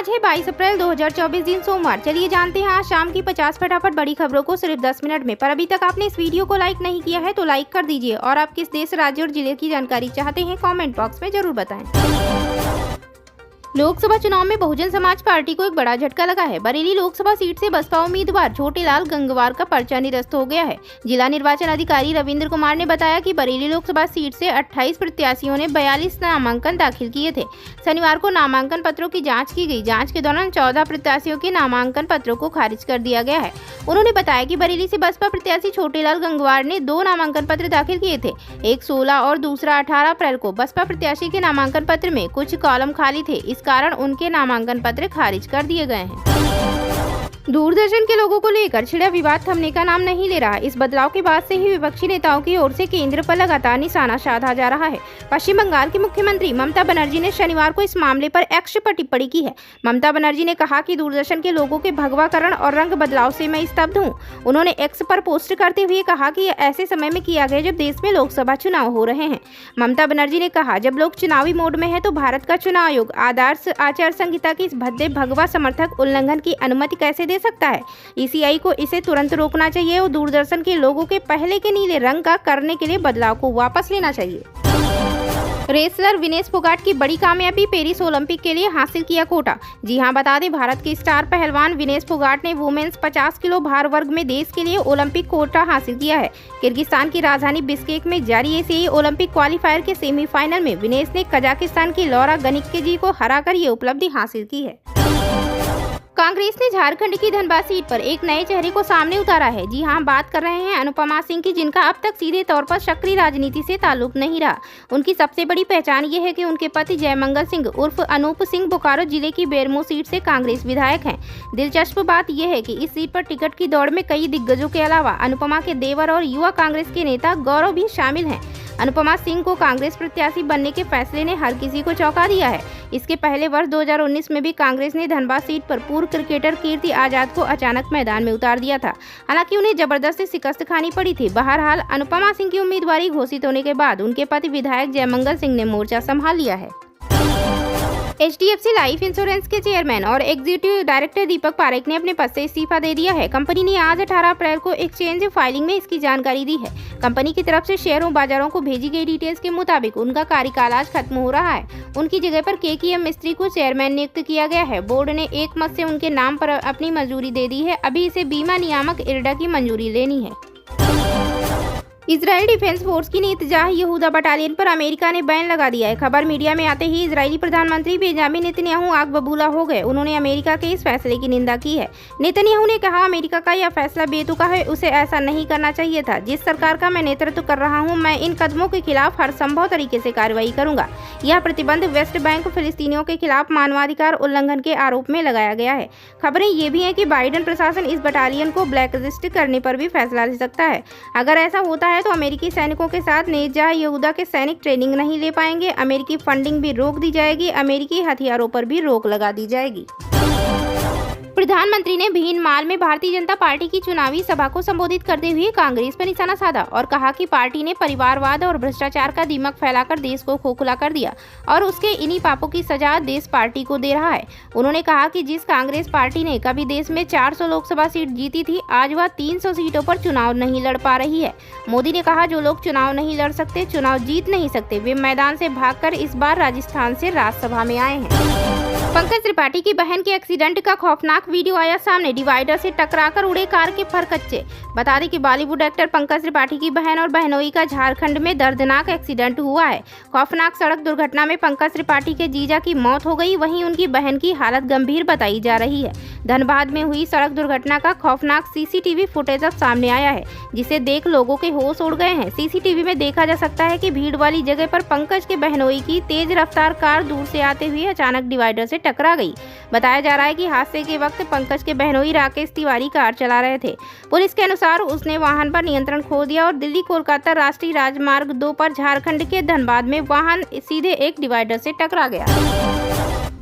आज है 22 अप्रैल 2024 दिन सोमवार। चलिए जानते हैं आज शाम की 50 फटाफट बड़ी खबरों को सिर्फ 10 मिनट में। पर अभी तक आपने इस वीडियो को लाइक नहीं किया है तो लाइक कर दीजिए और आप किस देश, राज्य और जिले की जानकारी चाहते हैं कमेंट बॉक्स में जरूर बताएं। लोकसभा चुनाव में बहुजन समाज पार्टी को एक बड़ा झटका लगा है। बरेली लोकसभा सीट से बसपा उम्मीदवार छोटेलाल गंगवार का पर्चा निरस्त हो गया है। जिला निर्वाचन अधिकारी रविंद्र कुमार ने बताया कि बरेली लोकसभा सीट से 28 प्रत्याशियों ने 42 नामांकन दाखिल किए थे। शनिवार को नामांकन पत्रों की जांच की गई। जांच के दौरान 14 प्रत्याशियों के नामांकन पत्रों को खारिज कर दिया गया है। उन्होंने बताया कि बरेली से बसपा प्रत्याशी छोटेलाल गंगवार ने 2 नामांकन पत्र दाखिल किए थे, एक 16 और दूसरा 18 अप्रैल को। बसपा प्रत्याशी के नामांकन पत्र में कुछ कॉलम खाली थे, इस कारण उनके नामांकन पत्र खारिज कर दिए गए हैं। दूरदर्शन के लोगों को लेकर छिड़ा विवाद थमने का नाम नहीं ले रहा। इस बदलाव के बाद से ही विपक्षी नेताओं की ओर से केंद्र पर लगातार निशाना साधा जा रहा है। पश्चिम बंगाल की मुख्यमंत्री ममता बनर्जी ने शनिवार को इस मामले पर एक्स पर टिप्पणी की है। ममता बनर्जी ने कहा कि दूरदर्शन के लोगों के भगवाकरण और रंग बदलाव से मैं स्तब्ध हूँ। उन्होंने एक्स पर पोस्ट करते हुए कहा कि यह ऐसे समय में किया गया जब देश में लोकसभा चुनाव हो रहे हैं। ममता बनर्जी ने कहा, जब लोग चुनावी मोड में है तो भारत का चुनाव आयोग आदर्श आचार संहिता की इस भद्दे भगवा समर्थक उल्लंघन की अनुमति कैसे दे सकता है। ईसीआई को इसे तुरंत रोकना चाहिए और दूरदर्शन के लोगों के पहले के नीले रंग का करने के लिए बदलाव को वापस लेना चाहिए। रेसलर विनेश फोगाट की बड़ी कामयाबी, पेरिस ओलंपिक के लिए हासिल किया कोटा। जी हां, बता दें भारत के स्टार पहलवान विनेश फोगाट ने वुमेन्स 50 किलो भार वर्ग में देश के लिए ओलंपिक कोटा हासिल किया है। किर्गिस्तान की राजधानी बिश्केक में जारी एशियाई ओलंपिक क्वालिफायर के सेमीफाइनल में विनेश ने कजाकिस्तान की लौरा गनिक्केजी को हराकर ये उपलब्धि हासिल की है। कांग्रेस ने झारखंड की धनबाद सीट पर एक नए चेहरे को सामने उतारा है। जी हां, बात कर रहे हैं अनुपमा सिंह की, जिनका अब तक सीधे तौर पर सक्रिय राजनीति से ताल्लुक नहीं रहा। उनकी सबसे बड़ी पहचान ये है कि उनके पति जयमंगल सिंह उर्फ अनूप सिंह बोकारो जिले की बेरमो सीट से कांग्रेस विधायक हैं। दिलचस्प बात यह है कि इस सीट पर टिकट की दौड़ में कई दिग्गजों के अलावा अनुपमा के देवर और युवा कांग्रेस के नेता गौरव भी शामिल हैं। अनुपमा सिंह को कांग्रेस प्रत्याशी बनने के फैसले ने हर किसी को चौंका दिया है। इसके पहले वर्ष 2019 में भी कांग्रेस ने धनबाद सीट पर पूर्व क्रिकेटर कीर्ति आजाद को अचानक मैदान में उतार दिया था। हालांकि उन्हें जबरदस्ती शिकस्त खानी पड़ी थी। बहरहाल अनुपमा सिंह की उम्मीदवारी घोषित होने के बाद उनके पति विधायक जयमंगल सिंह ने मोर्चा संभाल लिया है। HDFC लाइफ इंश्योरेंस के चेयरमैन और एग्जीक्यूटिव डायरेक्टर दीपक पारेख ने अपने पद से इस्तीफा दे दिया है। कंपनी ने आज 18 अप्रैल को एक्सचेंज फाइलिंग में इसकी जानकारी दी है। कंपनी की तरफ से शेयरों बाजारों को भेजी गई डिटेल्स के मुताबिक उनका कार्यकाल आज खत्म हो रहा है। उनकी जगह पर KKM मिस्त्री को चेयरमैन नियुक्त किया गया है। बोर्ड ने एक मत से उनके नाम पर अपनी मंजूरी दे दी है। अभी इसे बीमा नियामक IRDA की मंजूरी लेनी है। इजराइल डिफेंस फोर्स की नेतन्याह यहूदा बटालियन पर अमेरिका ने बैन लगा दिया है। खबर मीडिया में आते ही इजरायली प्रधानमंत्री बेंजामिन नेतन्याहू आग बबूला हो गए। उन्होंने अमेरिका के इस फैसले की निंदा की है। नेतन्याहू ने कहा, अमेरिका का यह फैसला बेतुका है, उसे ऐसा नहीं करना चाहिए था। जिस सरकार का मैं नेतृत्व कर रहा हूं, मैं इन कदमों के खिलाफ हर संभव तरीके से कार्रवाई करूंगा। यह प्रतिबंध वेस्ट बैंक फिलिस्तीनियों के खिलाफ मानवाधिकार उल्लंघन के आरोप में लगाया गया है। खबरें ये भी हैं कि बाइडेन प्रशासन इस बटालियन को ब्लैकलिस्ट करने पर भी फैसला ले सकता है। अगर ऐसा होता है तो अमेरिकी सैनिकों के साथ नेतन्याह यहूदा के सैनिक ट्रेनिंग नहीं ले पाएंगे। अमेरिकी फंडिंग भी रोक दी जाएगी। अमेरिकी हथियारों पर भी रोक लगा दी जाएगी। प्रधानमंत्री ने भीनमाल में भारतीय जनता पार्टी की चुनावी सभा को संबोधित करते हुए कांग्रेस पर निशाना साधा और कहा कि पार्टी ने परिवारवाद और भ्रष्टाचार का दीमक फैलाकर देश को खोखला कर दिया और उसके इन्हीं पापों की सजा देश पार्टी को दे रहा है। उन्होंने कहा कि जिस कांग्रेस पार्टी ने कभी देश में 400 लोकसभा सीट जीती थी, आज वह 300 सीटों पर चुनाव नहीं लड़ पा रही है। मोदी ने कहा, जो लोग चुनाव नहीं लड़ सकते, चुनाव जीत नहीं सकते, वे मैदान से भागकर इस बार राजस्थान से राज्यसभा में आए हैं। पंकज त्रिपाठी की बहन के एक्सीडेंट का खौफनाक वीडियो आया सामने। डिवाइडर से टकराकर उड़े कार के फरकच्चे। बता दें कि बॉलीवुड एक्टर पंकज त्रिपाठी की बहन और बहनोई का झारखंड में दर्दनाक एक्सीडेंट हुआ है। खौफनाक सड़क दुर्घटना में पंकज त्रिपाठी के जीजा की मौत हो गई, वहीं उनकी बहन की हालत गंभीर बताई जा रही है। धनबाद में हुई सड़क दुर्घटना का खौफनाक CCTV फुटेज अब सामने आया है, जिसे देख लोगों के होश उड़ गए हैं। CCTV में देखा जा सकता है कि भीड़ वाली जगह पर पंकज के बहनोई की तेज रफ्तार कार दूर से आते हुए अचानक डिवाइडर से टकरा गई। बताया जा रहा है कि हादसे के वक्त पंकज के बहनोई राकेश तिवारी कार चला रहे थे। पुलिस के अनुसार उसने वाहन पर नियंत्रण खो दिया और दिल्ली कोलकाता राष्ट्रीय राजमार्ग 2 पर झारखंड के धनबाद में वाहन सीधे एक डिवाइडर से टकरा गया।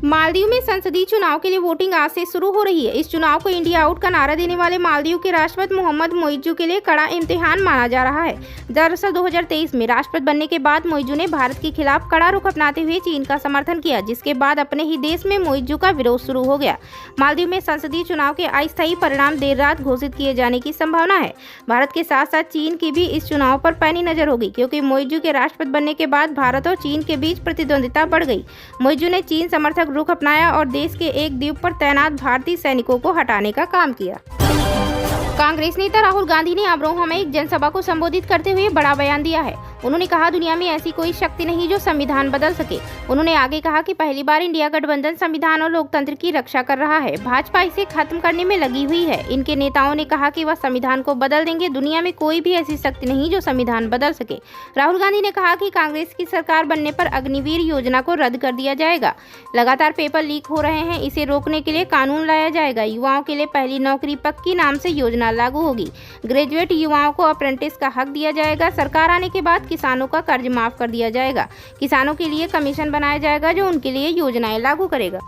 मालदीव में संसदीय चुनाव के लिए वोटिंग आज से शुरू हो रही है। इस चुनाव को इंडिया आउट का नारा देने वाले मालदीव के राष्ट्रपति मोहम्मद मोइज़ू के लिए कड़ा इम्तिहान माना जा रहा है। दरअसल 2023 में राष्ट्रपति बनने के बाद मोइज़ू ने भारत के खिलाफ कड़ा रुख अपनाते हुए चीन का समर्थन किया, जिसके बाद अपने ही देश में मोइज़ू का विरोध शुरू हो गया। मालदीव में संसदीय चुनाव के अस्थायी परिणाम देर रात घोषित किए जाने की संभावना है। भारत के साथ साथ चीन की भी इस चुनाव पर पैनी नजर होगी, क्योंकि मोइज़ू के राष्ट्रपति बनने के बाद भारत और चीन के बीच प्रतिद्वंदिता बढ़ गई। मोइज़ू ने चीन समर्थक रुख अपनाया और देश के एक द्वीप पर तैनात भारतीय सैनिकों को हटाने का काम किया। कांग्रेस नेता राहुल गांधी ने अमरोहा में एक जनसभा को संबोधित करते हुए बड़ा बयान दिया है। उन्होंने कहा, दुनिया में ऐसी कोई शक्ति नहीं जो संविधान बदल सके। उन्होंने आगे कहा कि पहली बार इंडिया गठबंधन संविधान और लोकतंत्र की रक्षा कर रहा है। भाजपा इसे खत्म करने में लगी हुई है। इनके नेताओं ने कहा कि वह संविधान को बदल देंगे। दुनिया में कोई भी ऐसी शक्ति नहीं जो संविधान बदल सके। राहुल गांधी ने कहा कि कांग्रेस की सरकार बनने पर अग्निवीर योजना को रद्द कर दिया जाएगा। लगातार पेपर लीक हो रहे हैं, इसे रोकने के लिए कानून लाया जाएगा। युवाओं के लिए पहली नौकरी पक्की नाम से योजना लागू होगी। ग्रेजुएट युवाओं को अप्रेंटिस का हक दिया जाएगा। सरकार आने के बाद किसानों का कर्ज माफ कर दिया जाएगा। किसानों के लिए कमीशन बनाया जाएगा जो उनके लिए योजनाएं लागू करेगा।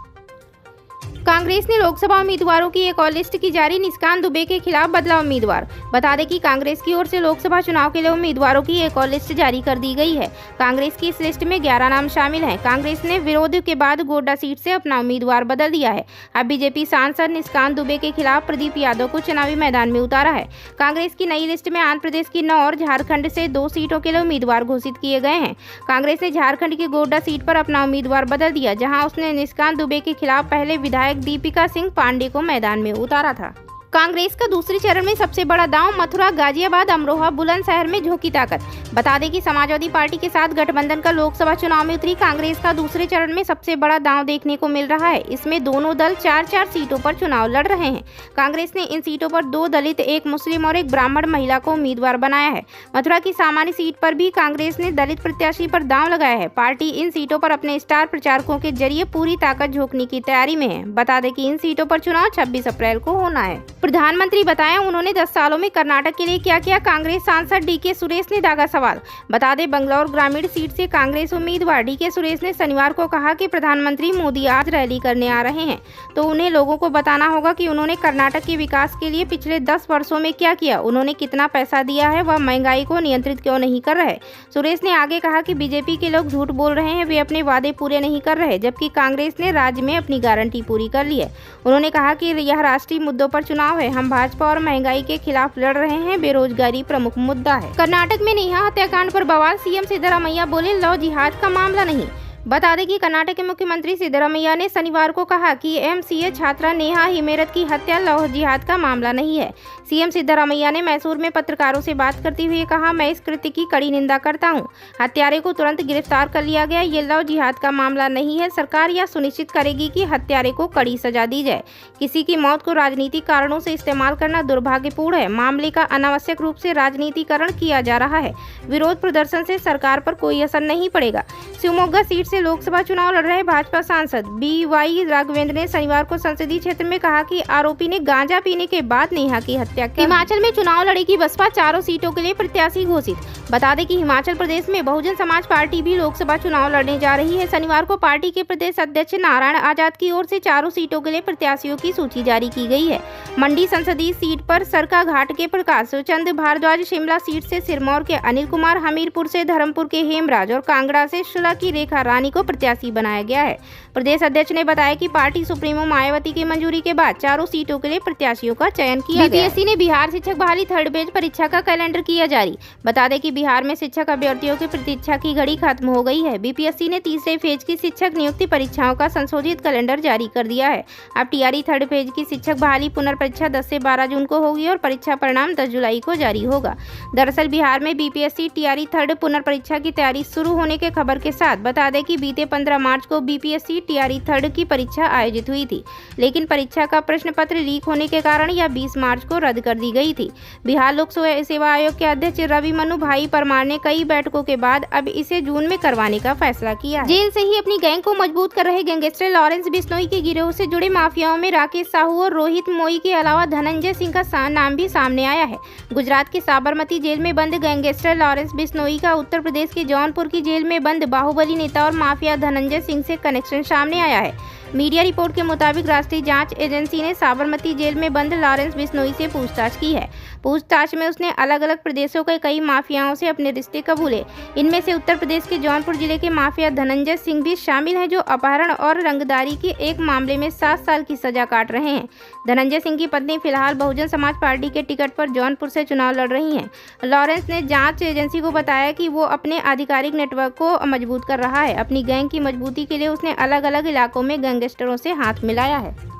कांग्रेस ने लोकसभा उम्मीदवारों की एक और लिस्ट की जारी। निष्कांत दुबे के खिलाफ बदला उम्मीदवार। बता दें कि कांग्रेस की ओर से लोकसभा चुनाव के लिए उम्मीदवारों की एक और लिस्ट जारी कर दी गई है। कांग्रेस की इस लिस्ट में 11 नाम शामिल हैं। कांग्रेस ने विरोध के बाद गोड्डा सीट से अपना उम्मीदवार बदल दिया है। अब बीजेपी सांसद निष्कांत दुबे के खिलाफ प्रदीप यादव को चुनावी मैदान में उतारा है। कांग्रेस की नई लिस्ट में आंध्र प्रदेश की 9 और झारखंड से 2 सीटों के लिए उम्मीदवार घोषित किए गए हैं। कांग्रेस ने झारखंड की गोड्डा सीट पर अपना उम्मीदवार बदल दिया, जहाँ उसने निष्कांत दुबे के खिलाफ पहले विधायक दीपिका सिंह पांडे को मैदान में उतारा था। कांग्रेस का दूसरे चरण में सबसे बड़ा दांव मथुरा, गाजियाबाद, अमरोहा, बुलंदशहर में झोंकी ताकत। बता दें कि समाजवादी पार्टी के साथ गठबंधन का लोकसभा चुनाव में उतरी कांग्रेस का दूसरे चरण में सबसे बड़ा दांव देखने को मिल रहा है। इसमें दोनों दल 4-4 सीटों पर चुनाव लड़ रहे हैं। कांग्रेस ने इन सीटों पर 2 दलित, 1 मुस्लिम और 1 ब्राह्मण महिला को उम्मीदवार बनाया है। मथुरा की सामान्य सीट पर भी कांग्रेस ने दलित प्रत्याशी पर दांव लगाया है। पार्टी इन सीटों पर अपने स्टार प्रचारकों के जरिए पूरी ताकत झोंकने की तैयारी में है। बता दें कि इन सीटों पर चुनाव 26 अप्रैल को होना है। प्रधानमंत्री बताया उन्होंने 10 सालों में कर्नाटक के लिए क्या किया। कांग्रेस सांसद डीके सुरेश ने दागा सवाल। बता दें, बंगलौर ग्रामीण सीट से कांग्रेस उम्मीदवार डीके सुरेश ने शनिवार को कहा कि प्रधानमंत्री मोदी आज रैली करने आ रहे हैं, तो उन्हें लोगों को बताना होगा कि उन्होंने कर्नाटक के विकास के लिए पिछले 10 वर्षों में क्या किया, उन्होंने कितना पैसा दिया है, वह महंगाई को नियंत्रित क्यों नहीं कर रहे। सुरेश ने आगे कहा कि बीजेपी के लोग झूठ बोल रहे हैं, वे अपने वादे पूरे नहीं कर रहे, जबकि कांग्रेस ने राज्य में अपनी गारंटी पूरी कर ली है। उन्होंने कहा कि यह राष्ट्रीय मुद्दों पर चुनाव है। हम भाजपा और महंगाई के खिलाफ लड़ रहे हैं। बेरोजगारी प्रमुख मुद्दा है। कर्नाटक में नेहा हत्याकांड पर बवाल। सीएम सिद्धरामैया बोले, लव जिहाद का मामला नहीं। बता दें कि कर्नाटक के मुख्यमंत्री सिद्धरामैया ने शनिवार को कहा कि एमसीए छात्रा नेहा हिमेरत की हत्या लव जिहाद का मामला नहीं है। सीएम सिद्धरामैया ने मैसूर में पत्रकारों से बात करते हुए कहा, मैं इस कृत्य की कड़ी निंदा करता हूं। हत्यारे को तुरंत गिरफ्तार कर लिया गया। ये लव जिहाद का मामला नहीं है। सरकार यह सुनिश्चित करेगी कि हत्यारे को कड़ी सजा दी जाए। किसी की मौत को राजनीतिक कारणों से इस्तेमाल करना दुर्भाग्यपूर्ण है। मामले का अनावश्यक रूप से राजनीतिकरण किया जा रहा है। विरोध प्रदर्शन से सरकार पर कोई असर नहीं पड़ेगा। शिवमोगा सीट से लोकसभा चुनाव लड़ रहे भाजपा सांसद BY राघवेंद्र ने शनिवार को संसदीय क्षेत्र में कहा कि आरोपी ने गांजा पीने के बाद नेहा की हत्या की। हिमाचल में चुनाव लड़ेगी बसपा, 4 सीटों के लिए प्रत्याशी घोषित। बता दें कि हिमाचल प्रदेश में बहुजन समाज पार्टी भी लोकसभा चुनाव लड़ने जा रही है। शनिवार को पार्टी के प्रदेश अध्यक्ष नारायण आजाद की ओर से 4 सीटों के लिए प्रत्याशियों की सूची जारी की गई है। मंडी संसदीय सीट पर सरकाघाट के प्रकाश चंद भारद्वाज, शिमला सीट से सिरमौर के अनिल कुमार, हमीरपुर से धर्मपुर के हेमराज और कांगड़ा से शुला की रेखा रानी को प्रत्याशी बनाया गया है। प्रदेश अध्यक्ष ने बताया कि पार्टी सुप्रीमो मायावती की मंजूरी के बाद 4 सीटों के लिए प्रत्याशियों का चयन किया गया। बीपीएससी ने बिहार शिक्षक बहाली 3rd बैच परीक्षा का कैलेंडर किया जारी। बता दें कि बिहार में शिक्षक अभ्यर्थियों की प्रतीक्षा की घड़ी खत्म हो गई है। बीपीएससी ने 3रे फेज की शिक्षक नियुक्ति परीक्षाओं का संशोधित कैलेंडर जारी कर दिया है। अब टीआरई 3rd फेज की शिक्षक बहाली पुनर्परीक्षा 10 से 12 जून को होगी और परीक्षा परिणाम 10 जुलाई को जारी होगा। दरअसल बिहार में बीपीएससी टीआरई 3rd पुनर्परीक्षा की तैयारी शुरू होने के खबर के साथ बता दें कि बीते 15 मार्च को बीपीएससी टीआरई 3rd की परीक्षा आयोजित हुई थी, लेकिन परीक्षा का प्रश्न पत्र लीक होने के कारण यह 20 मार्च को रद्द कर दी गई थी। बिहार लोक सेवा आयोग के अध्यक्ष रवि मनु भाई परमार ने कई बैठकों के बाद अब इसे जून में करवाने का फैसला किया। जेल से ही अपनी गैंग को मजबूत कर रहे गैंगस्टर लॉरेंस बिश्नोई के गिरोह से जुड़े माफियाओं में राकेश साहू और रोहित मोई के अलावा धनंजय सिंह का नाम भी सामने आया है। गुजरात के साबरमती जेल में बंद गैंगस्टर लॉरेंस बिश्नोई का उत्तर प्रदेश के जौनपुर की जेल में बंद बाहुबली नेता और माफिया धनंजय सिंह से कनेक्शन सामने आया है। मीडिया रिपोर्ट के मुताबिक राष्ट्रीय जांच एजेंसी ने साबरमती जेल में बंद लॉरेंस बिश्नोई से पूछताछ की है। पूछताछ में उसने अलग अलग प्रदेशों के कई माफियाओं से अपने रिश्ते कबूले। इनमें से उत्तर प्रदेश के जौनपुर जिले के माफिया धनंजय सिंह भी शामिल हैं, जो अपहरण और रंगदारी के एक मामले में 7 साल की सजा काट रहे हैं। धनंजय सिंह की पत्नी फिलहाल बहुजन समाज पार्टी के टिकट पर जौनपुर से चुनाव लड़ रही हैं। लॉरेंस ने जांच एजेंसी को बताया कि वो अपने आधिकारिक नेटवर्क को मजबूत कर रहा है। अपनी गैंग की मजबूती के लिए उसने अलग अलग इलाकों में गैंगस्टरों से हाथ मिलाया है।